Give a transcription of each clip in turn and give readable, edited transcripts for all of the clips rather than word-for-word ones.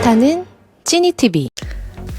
산타는 찐이TV.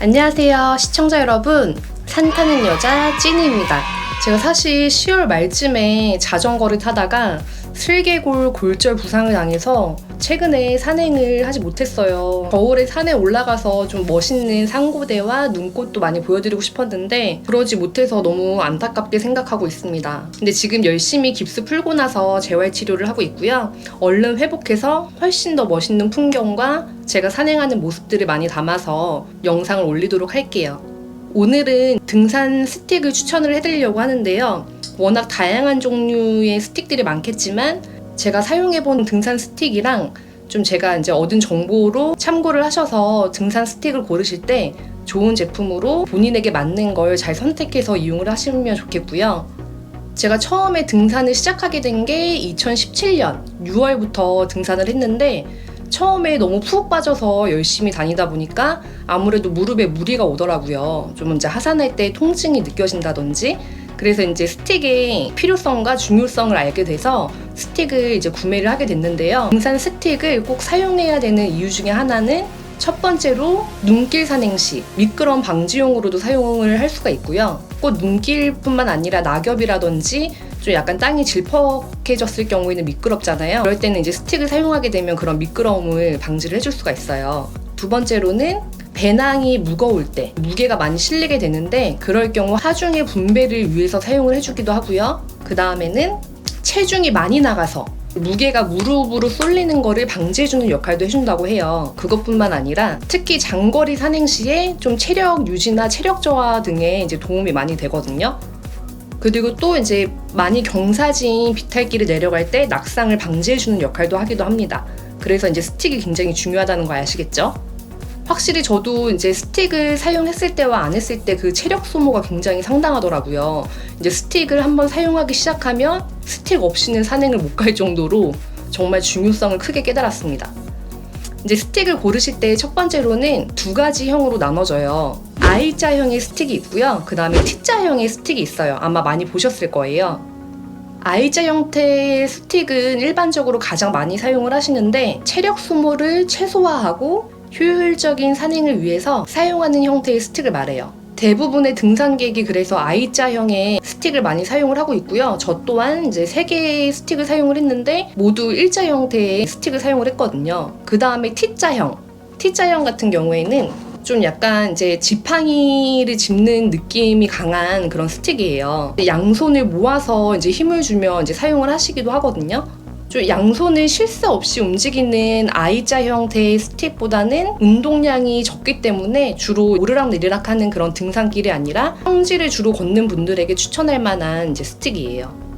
안녕하세요 시청자 여러분, 산타는 여자 찐이입니다. 제가 사실 10월 말쯤에 자전거를 타다가 슬개골 골절 부상을 당해서 최근에 산행을 하지 못했어요. 겨울에 산에 올라가서 좀 멋있는 산고대와 눈꽃도 많이 보여드리고 싶었는데 그러지 못해서 너무 안타깝게 생각하고 있습니다. 근데 지금 열심히 깁스 풀고 나서 재활치료를 하고 있고요. 얼른 회복해서 훨씬 더 멋있는 풍경과 제가 산행하는 모습들을 많이 담아서 영상을 올리도록 할게요. 오늘은 등산 스틱을 추천을 해드리려고 하는데요. 워낙 다양한 종류의 스틱들이 많겠지만 제가 사용해본 등산 스틱이랑 좀 제가 이제 얻은 정보로 참고를 하셔서 등산 스틱을 고르실 때 좋은 제품으로 본인에게 맞는 걸 잘 선택해서 이용을 하시면 좋겠고요. 제가 처음에 등산을 시작하게 된 게 2017년 6월부터 등산을 했는데 처음에 너무 푹 빠져서 열심히 다니다 보니까 아무래도 무릎에 무리가 오더라고요. 좀 이제 하산할 때 통증이 느껴진다든지. 그래서 이제 스틱의 필요성과 중요성을 알게 돼서 스틱을 이제 구매를 하게 됐는데요. 등산 스틱을 꼭 사용해야 되는 이유 중에 하나는 첫 번째로 눈길 산행 시 미끄럼 방지용으로도 사용을 할 수가 있고요. 꼭 눈길뿐만 아니라 낙엽이라든지 좀 약간 땅이 질퍽해졌을 경우에는 미끄럽잖아요. 그럴 때는 이제 스틱을 사용하게 되면 그런 미끄러움을 방지를 해줄 수가 있어요. 두 번째로는 배낭이 무거울 때 무게가 많이 실리게 되는데 그럴 경우 하중의 분배를 위해서 사용을 해주기도 하고요. 그 다음에는 체중이 많이 나가서 무게가 무릎으로 쏠리는 거를 방지해주는 역할도 해준다고 해요. 그것뿐만 아니라 특히 장거리 산행 시에 좀 체력 유지나 체력 저하 등에 이제 도움이 많이 되거든요. 그리고 또 이제 많이 경사진 비탈길을 내려갈 때 낙상을 방지해주는 역할도 하기도 합니다. 그래서 이제 스틱이 굉장히 중요하다는 거 아시겠죠? 확실히 저도 이제 스틱을 사용했을 때와 안 했을 때 그 체력 소모가 굉장히 상당하더라고요. 이제 스틱을 한번 사용하기 시작하면 스틱 없이는 산행을 못 갈 정도로 정말 중요성을 크게 깨달았습니다. 이제 스틱을 고르실 때 첫 번째로는 두 가지 형으로 나눠져요. I자형의 스틱이 있고요. 그 다음에 T자형의 스틱이 있어요. 아마 많이 보셨을 거예요. I자 형태의 스틱은 일반적으로 가장 많이 사용을 하시는데 체력 소모를 최소화하고 효율적인 산행을 위해서 사용하는 형태의 스틱을 말해요. 대부분의 등산객이 그래서 I자형의 스틱을 많이 사용을 하고 있고요. 저 또한 이제 3개의 스틱을 사용을 했는데 모두 일자 형태의 스틱을 사용을 했거든요. 그 다음에 T자형 같은 경우에는 좀 약간 이제 지팡이를 짚는 느낌이 강한 그런 스틱이에요. 양손을 모아서 이제 힘을 주며 이제 사용을 하시기도 하거든요. 좀 양손을 쉴 새 없이 움직이는 I자 형태의 스틱보다는 운동량이 적기 때문에 주로 오르락내리락 하는 그런 등산길이 아니라 평지를 주로 걷는 분들에게 추천할 만한 이제 스틱이에요.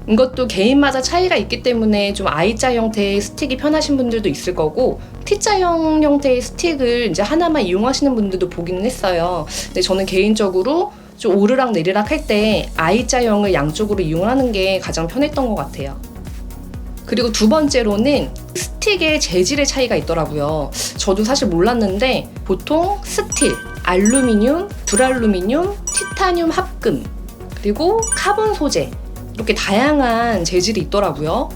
이것도 개인마다 차이가 있기 때문에 좀 I자 형태의 스틱이 편하신 분들도 있을 거고 T자형 형태의 스틱을 이제 하나만 이용하시는 분들도 보기는 했어요. 근데 저는 개인적으로 좀 오르락내리락 할 때 I자형을 양쪽으로 이용하는 게 가장 편했던 것 같아요. 그리고 두 번째로는 스틱의 재질의 차이가 있더라고요. 저도 사실 몰랐는데 보통 스틸, 알루미늄, 불알루미늄, 티타늄 합금, 그리고 카본 소재 이렇게 다양한 재질이 있더라고요.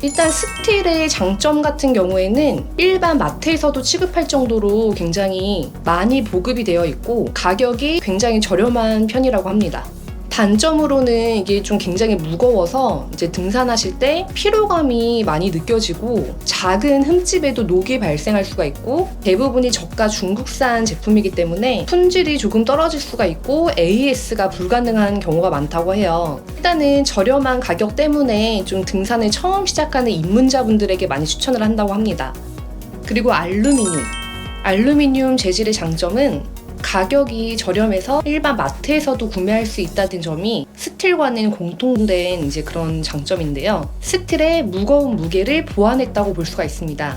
일단 스틸의 장점 같은 경우에는 일반 마트에서도 취급할 정도로 굉장히 많이 보급이 되어 있고 가격이 굉장히 저렴한 편이라고 합니다. 단점으로는 이게 좀 굉장히 무거워서 이제 등산하실 때 피로감이 많이 느껴지고 작은 흠집에도 녹이 발생할 수가 있고 대부분이 저가 중국산 제품이기 때문에 품질이 조금 떨어질 수가 있고 AS가 불가능한 경우가 많다고 해요. 일단은 저렴한 가격 때문에 좀 등산을 처음 시작하는 입문자분들에게 많이 추천을 한다고 합니다. 그리고 알루미늄 재질의 장점은 가격이 저렴해서 일반 마트에서도 구매할 수 있다는 점이 스틸과는 공통된 이제 그런 장점인데요. 스틸의 무거운 무게를 보완했다고 볼 수가 있습니다.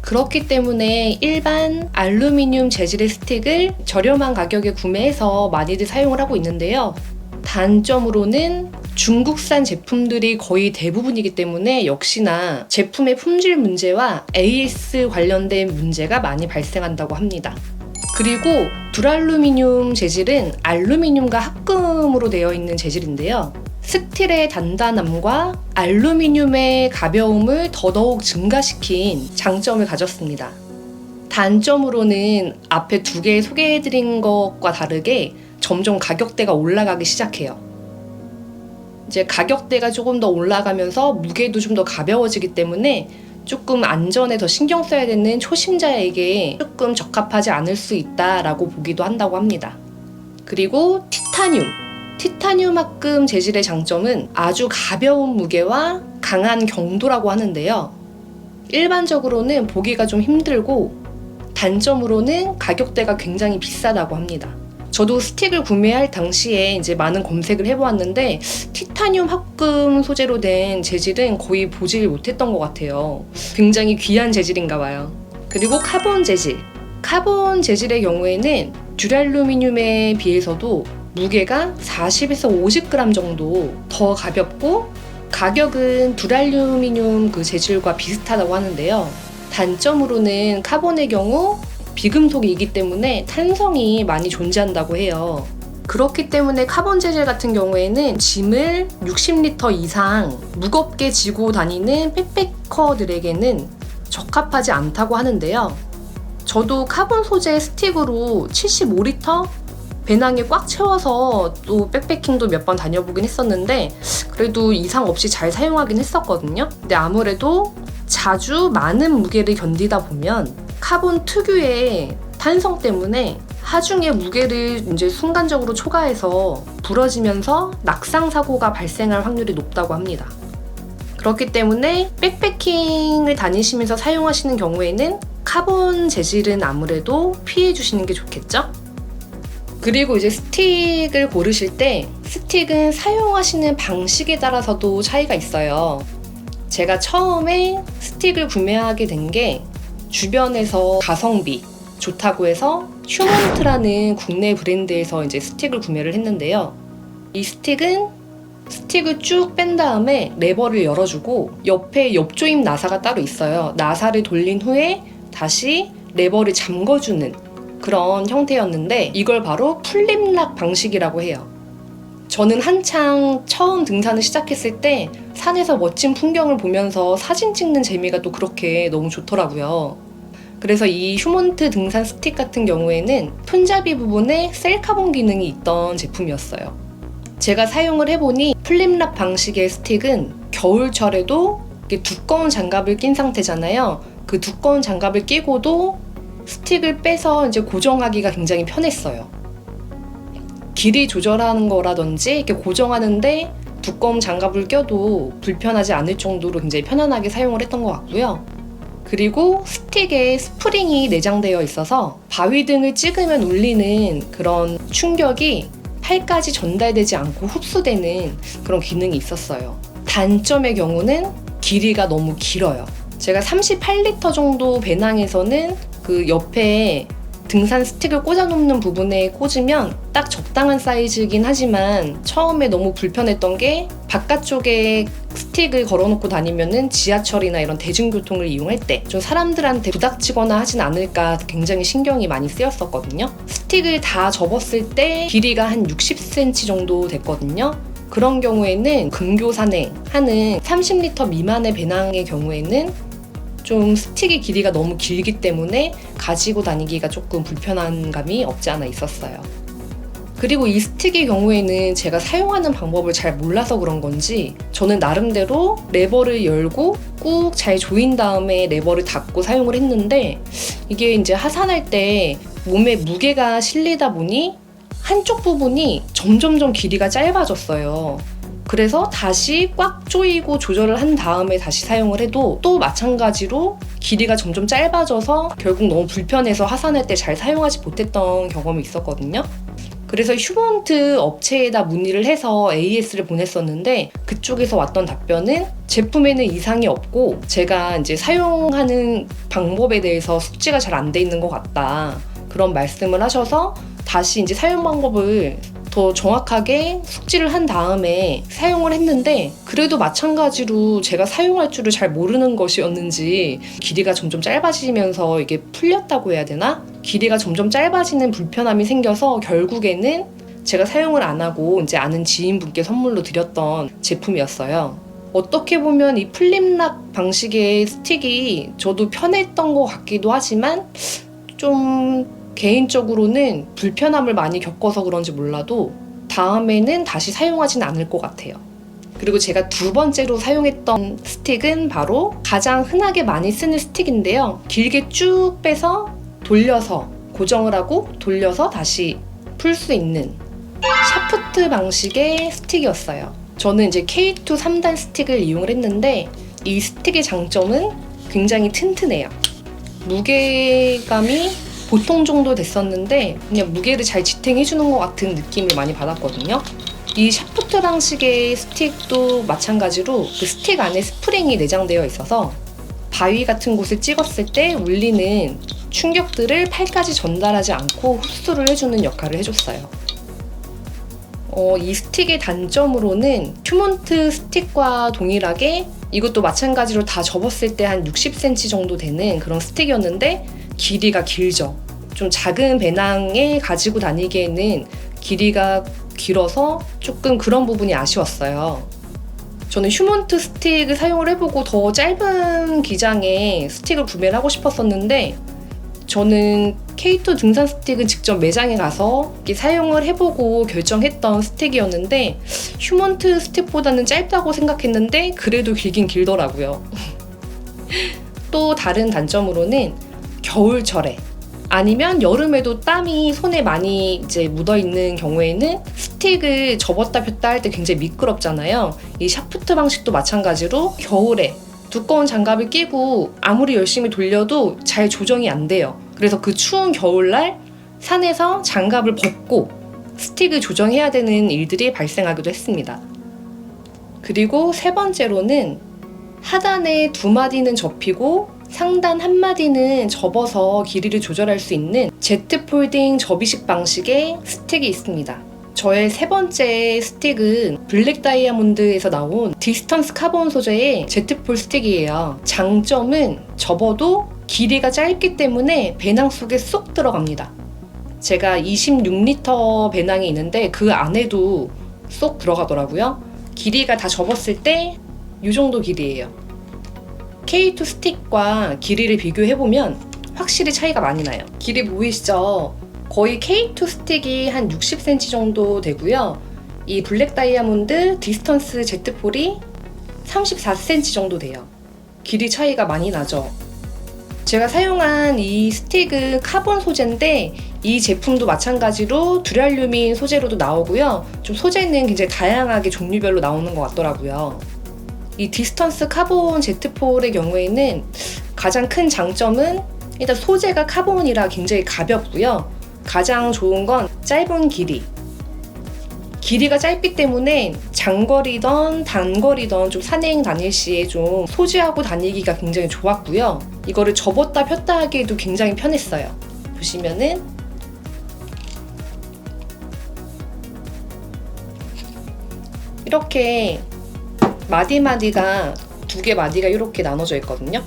그렇기 때문에 일반 알루미늄 재질의 스틱을 저렴한 가격에 구매해서 많이들 사용을 하고 있는데요. 단점으로는 중국산 제품들이 거의 대부분이기 때문에 역시나 제품의 품질 문제와 AS 관련된 문제가 많이 발생한다고 합니다. 그리고 불알루미늄 재질은 알루미늄과 합금으로 되어 있는 재질인데요. 스틸의 단단함과 알루미늄의 가벼움을 더더욱 증가시킨 장점을 가졌습니다. 단점으로는 앞에 두 개 소개해드린 것과 다르게 점점 가격대가 올라가기 시작해요. 이제 가격대가 조금 더 올라가면서 무게도 좀 더 가벼워지기 때문에 조금 안전에 더 신경 써야 되는 초심자에게 조금 적합하지 않을 수 있다라고 보기도 한다고 합니다. 그리고 티타늄 합금 재질의 장점은 아주 가벼운 무게와 강한 경도라고 하는데요. 일반적으로는 보기가 좀 힘들고 단점으로는 가격대가 굉장히 비싸다고 합니다. 저도 스틱을 구매할 당시에 이제 많은 검색을 해보았는데 티타늄 합금 소재로 된 재질은 거의 보질 못했던 것 같아요. 굉장히 귀한 재질인가 봐요. 그리고 카본 재질의 경우에는 듀랄루미늄에 비해서도 무게가 40에서 50g 정도 더 가볍고 가격은 듀랄루미늄 그 재질과 비슷하다고 하는데요. 단점으로는 카본의 경우 비금속이기 때문에 탄성이 많이 존재한다고 해요. 그렇기 때문에 카본 재질 같은 경우에는 짐을 60리터 이상 무겁게 지고 다니는 백패커들에게는 적합하지 않다고 하는데요. 저도 카본 소재 스틱으로 75리터 배낭에 꽉 채워서 또 백패킹도 몇 번 다녀보긴 했었는데 그래도 이상 없이 잘 사용하긴 했었거든요. 근데 아무래도 자주 많은 무게를 견디다 보면 카본 특유의 탄성 때문에 하중에 무게를 이제 순간적으로 초과해서 부러지면서 낙상 사고가 발생할 확률이 높다고 합니다. 그렇기 때문에 백패킹을 다니시면서 사용하시는 경우에는 카본 재질은 아무래도 피해 주시는 게 좋겠죠? 그리고 이제 스틱을 고르실 때 스틱은 사용하시는 방식에 따라서도 차이가 있어요. 제가 처음에 스틱을 구매하게 된 게 주변에서 가성비 좋다고 해서 휴먼트라는 국내 브랜드에서 이제 스틱을 구매를 했는데요. 이 스틱은 스틱을 쭉 뺀 다음에 레버를 열어주고 옆에 옆조임 나사가 따로 있어요. 나사를 돌린 후에 다시 레버를 잠궈주는 그런 형태였는데 이걸 바로 플립락 방식이라고 해요. 저는 한창 처음 등산을 시작했을 때 산에서 멋진 풍경을 보면서 사진 찍는 재미가 또 그렇게 너무 좋더라고요. 그래서 이 휴먼트 등산 스틱 같은 경우에는 손잡이 부분에 셀카본 기능이 있던 제품이었어요. 제가 사용을 해보니 플립락 방식의 스틱은 겨울철에도 두꺼운 장갑을 낀 상태잖아요. 그 두꺼운 장갑을 끼고도 스틱을 빼서 이제 고정하기가 굉장히 편했어요. 길이 조절하는 거라든지 이렇게 고정하는데 두꺼운 장갑을 껴도 불편하지 않을 정도로 굉장히 편안하게 사용을 했던 것 같고요. 그리고 스틱에 스프링이 내장되어 있어서 바위 등을 찍으면 울리는 그런 충격이 팔까지 전달되지 않고 흡수되는 그런 기능이 있었어요. 단점의 경우는 길이가 너무 길어요. 제가 38리터 정도 배낭에서는 그 옆에 등산 스틱을 꽂아놓는 부분에 꽂으면 딱 적당한 사이즈이긴 하지만 처음에 너무 불편했던 게 바깥쪽에 스틱을 걸어놓고 다니면은 지하철이나 이런 대중교통을 이용할 때 좀 사람들한테 부닥치거나 하진 않을까 굉장히 신경이 많이 쓰였었거든요. 스틱을 다 접었을 때 길이가 한 60cm 정도 됐거든요. 그런 경우에는 근교 산행하는 30리터 미만의 배낭의 경우에는 좀 스틱의 길이가 너무 길기 때문에 가지고 다니기가 조금 불편한 감이 없지 않아 있었어요. 그리고 이 스틱의 경우에는 제가 사용하는 방법을 잘 몰라서 그런 건지 저는 나름대로 레버를 열고 꾹 잘 조인 다음에 레버를 닫고 사용을 했는데 이게 이제 하산할 때 몸에 무게가 실리다 보니 한쪽 부분이 점점점 길이가 짧아졌어요. 그래서 다시 꽉 조이고 조절을 한 다음에 다시 사용을 해도 또 마찬가지로 길이가 점점 짧아져서 결국 너무 불편해서 하산할 때 잘 사용하지 못했던 경험이 있었거든요. 그래서 휴먼트 업체에다 문의를 해서 AS를 보냈었는데 그쪽에서 왔던 답변은 제품에는 이상이 없고 제가 이제 사용하는 방법에 대해서 숙지가 잘 안 돼 있는 것 같다. 그런 말씀을 하셔서 다시 이제 사용 방법을 더 정확하게 숙지를 한 다음에 사용을 했는데 그래도 마찬가지로 제가 사용할 줄을 잘 모르는 것이었는지 길이가 점점 짧아지면서 이게 풀렸다고 해야 되나? 길이가 점점 짧아지는 불편함이 생겨서 결국에는 제가 사용을 안 하고 이제 아는 지인분께 선물로 드렸던 제품이었어요. 어떻게 보면 이 플립락 방식의 스틱이 저도 편했던 것 같기도 하지만 좀 개인적으로는 불편함을 많이 겪어서 그런지 몰라도 다음에는 다시 사용하지는 않을 것 같아요. 그리고 제가 두 번째로 사용했던 스틱은 바로 가장 흔하게 많이 쓰는 스틱인데요. 길게 쭉 빼서 돌려서 고정을 하고 돌려서 다시 풀 수 있는 샤프트 방식의 스틱이었어요. 저는 이제 K2 3단 스틱을 이용을 했는데 이 스틱의 장점은 굉장히 튼튼해요. 무게감이 보통 정도 됐었는데 그냥 무게를 잘 지탱해주는 것 같은 느낌을 많이 받았거든요. 이 샤프트 방식의 스틱도 마찬가지로 그 스틱 안에 스프링이 내장되어 있어서 바위 같은 곳을 찍었을 때 울리는 충격들을 팔까지 전달하지 않고 흡수를 해주는 역할을 해줬어요. 이 스틱의 단점으로는 휴몬트 스틱과 동일하게 이것도 마찬가지로 다 접었을 때 한 60cm 정도 되는 그런 스틱이었는데 길이가 길죠. 좀 작은 배낭에 가지고 다니기에는 길이가 길어서 조금 그런 부분이 아쉬웠어요. 저는 휴몬트 스틱을 사용을 해보고 더 짧은 기장의 스틱을 구매를 하고 싶었었는데 저는 K2 등산 스틱은 직접 매장에 가서 사용을 해보고 결정했던 스틱이었는데 휴몬트 스틱보다는 짧다고 생각했는데 그래도 길긴 길더라고요. 또 다른 단점으로는 겨울철에 아니면 여름에도 땀이 손에 많이 이제 묻어있는 경우에는 스틱을 접었다 폈다 할 때 굉장히 미끄럽잖아요. 이 샤프트 방식도 마찬가지로 겨울에 두꺼운 장갑을 끼고 아무리 열심히 돌려도 잘 조정이 안 돼요. 그래서 그 추운 겨울날 산에서 장갑을 벗고 스틱을 조정해야 되는 일들이 발생하기도 했습니다. 그리고 세 번째로는 하단에 2마디는 접히고 상단 1마디는 접어서 길이를 조절할 수 있는 Z 폴딩 접이식 방식의 스틱이 있습니다. 저의 세 번째 스틱은 블랙 다이아몬드에서 나온 디스턴스 카본 소재의 Z폴 스틱이에요. 장점은 접어도 길이가 짧기 때문에 배낭 속에 쏙 들어갑니다. 제가 26리터 배낭이 있는데 그 안에도 쏙 들어가더라고요. 길이가 다 접었을 때 이 정도 길이에요. K2 스틱과 길이를 비교해보면 확실히 차이가 많이 나요. 길이 보이시죠? 거의 K2 스틱이 한 60cm 정도 되고요. 이 블랙 다이아몬드 디스턴스 Z폴이 34cm 정도 돼요. 길이 차이가 많이 나죠. 제가 사용한 이 스틱은 카본 소재인데 이 제품도 마찬가지로 듀랄루민 소재로도 나오고요. 좀 소재는 굉장히 다양하게 종류별로 나오는 것 같더라고요. 이 디스턴스 카본 Z폴의 경우에는 가장 큰 장점은 일단 소재가 카본이라 굉장히 가볍고요. 가장 좋은 건 짧은 길이. 길이가 짧기 때문에 장거리든 단거리든 좀 산행 다닐 시에 좀 소지하고 다니기가 굉장히 좋았고요. 이거를 접었다 폈다 하기에도 굉장히 편했어요. 보시면은 이렇게 마디마디가 2개 마디가 이렇게 나눠져 있거든요.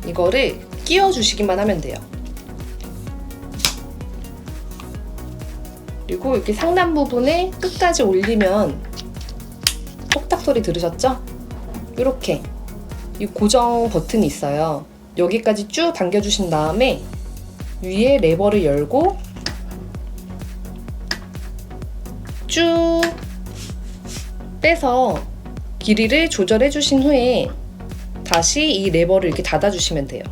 이거를 끼워주시기만 하면 돼요. 그리고 이렇게 상단 부분에 끝까지 올리면 똑딱 소리 들으셨죠? 이렇게 이 고정 버튼이 있어요. 여기까지 쭉 당겨주신 다음에 위에 레버를 열고 쭉 빼서 길이를 조절해 주신 후에 다시 이 레버를 이렇게 닫아주시면 돼요.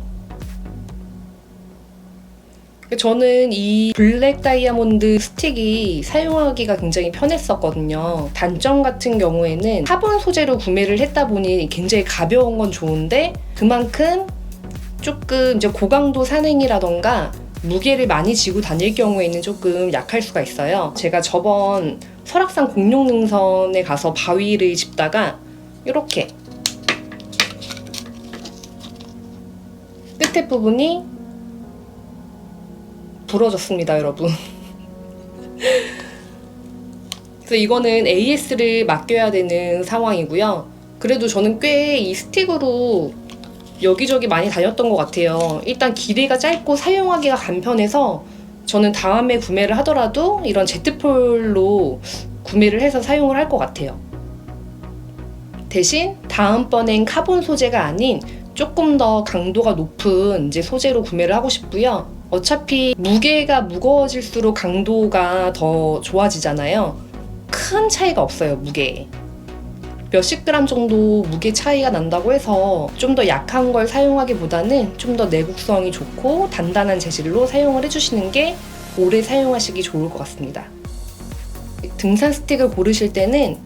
저는 이 블랙 다이아몬드 스틱이 사용하기가 굉장히 편했었거든요. 단점 같은 경우에는 카본 소재로 구매를 했다 보니 굉장히 가벼운 건 좋은데 그만큼 조금 이제 고강도 산행이라던가 무게를 많이 지고 다닐 경우에는 조금 약할 수가 있어요. 제가 저번 설악산 공룡능선에 가서 바위를 짚다가 이렇게 끝에 부분이 부러졌습니다, 여러분. 그래서 이거는 AS를 맡겨야 되는 상황이고요. 그래도 저는 꽤 이 스틱으로 여기저기 많이 다녔던 것 같아요. 일단 길이가 짧고 사용하기가 간편해서 저는 다음에 구매를 하더라도 이런 Z폴로 구매를 해서 사용을 할 것 같아요. 대신 다음번엔 카본 소재가 아닌 조금 더 강도가 높은 이제 소재로 구매를 하고 싶고요. 어차피 무게가 무거워질수록 강도가 더 좋아지잖아요. 큰 차이가 없어요, 무게에. 몇십 그램 정도 무게 차이가 난다고 해서 좀 더 약한 걸 사용하기보다는 좀 더 내구성이 좋고 단단한 재질로 사용을 해주시는 게 오래 사용하시기 좋을 것 같습니다. 등산 스틱을 고르실 때는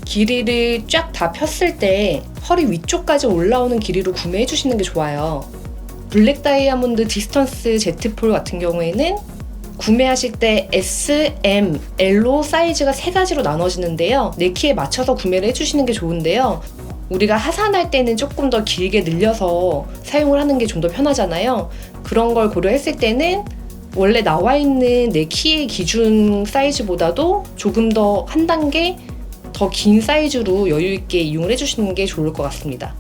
길이를 쫙 다 폈을 때 허리 위쪽까지 올라오는 길이로 구매해 주시는 게 좋아요. 블랙 다이아몬드 디스턴스 제트폴 같은 경우에는 구매하실 때 S, M, L로 사이즈가 3가지로 나눠지는데요. 내 키에 맞춰서 구매를 해주시는 게 좋은데요. 우리가 하산할 때는 조금 더 길게 늘려서 사용을 하는 게 좀 더 편하잖아요. 그런 걸 고려했을 때는 원래 나와 있는 내 키의 기준 사이즈보다도 조금 더 한 단계 더 긴 사이즈로 여유 있게 이용을 해주시는 게 좋을 것 같습니다.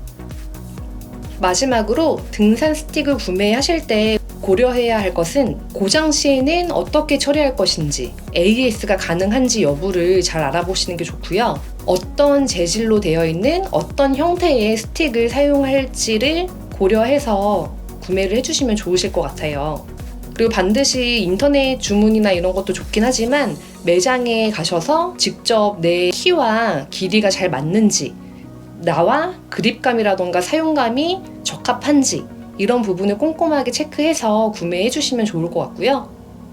마지막으로 등산 스틱을 구매하실 때 고려해야 할 것은 고장 시에는 어떻게 처리할 것인지, AS가 가능한지 여부를 잘 알아보시는 게 좋고요. 어떤 재질로 되어 있는 어떤 형태의 스틱을 사용할지를 고려해서 구매를 해주시면 좋으실 것 같아요. 그리고 반드시 인터넷 주문이나 이런 것도 좋긴 하지만 매장에 가셔서 직접 내 키와 길이가 잘 맞는지, 나와 그립감이라던가 사용감이 적합한지 이런 부분을 꼼꼼하게 체크해서 구매해 주시면 좋을 것 같고요.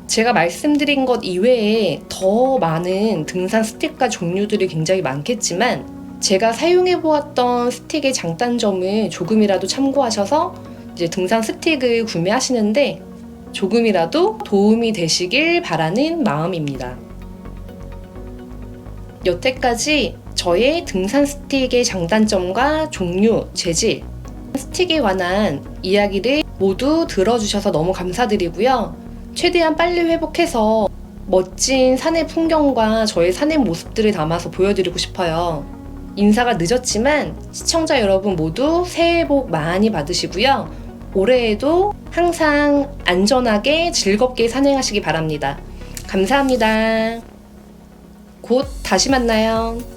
제가 말씀드린 것 이외에 더 많은 등산 스틱과 종류들이 굉장히 많겠지만 제가 사용해 보았던 스틱의 장단점을 조금이라도 참고하셔서 이제 등산 스틱을 구매하시는데 조금이라도 도움이 되시길 바라는 마음입니다. 여태까지 저의 등산 스틱의 장단점과 종류, 재질, 스틱에 관한 이야기를 모두 들어주셔서 너무 감사드리고요. 최대한 빨리 회복해서 멋진 산의 풍경과 저의 산의 모습들을 담아서 보여드리고 싶어요. 인사가 늦었지만 시청자 여러분 모두 새해 복 많이 받으시고요. 올해에도 항상 안전하게 즐겁게 산행하시기 바랍니다. 감사합니다. 곧 다시 만나요.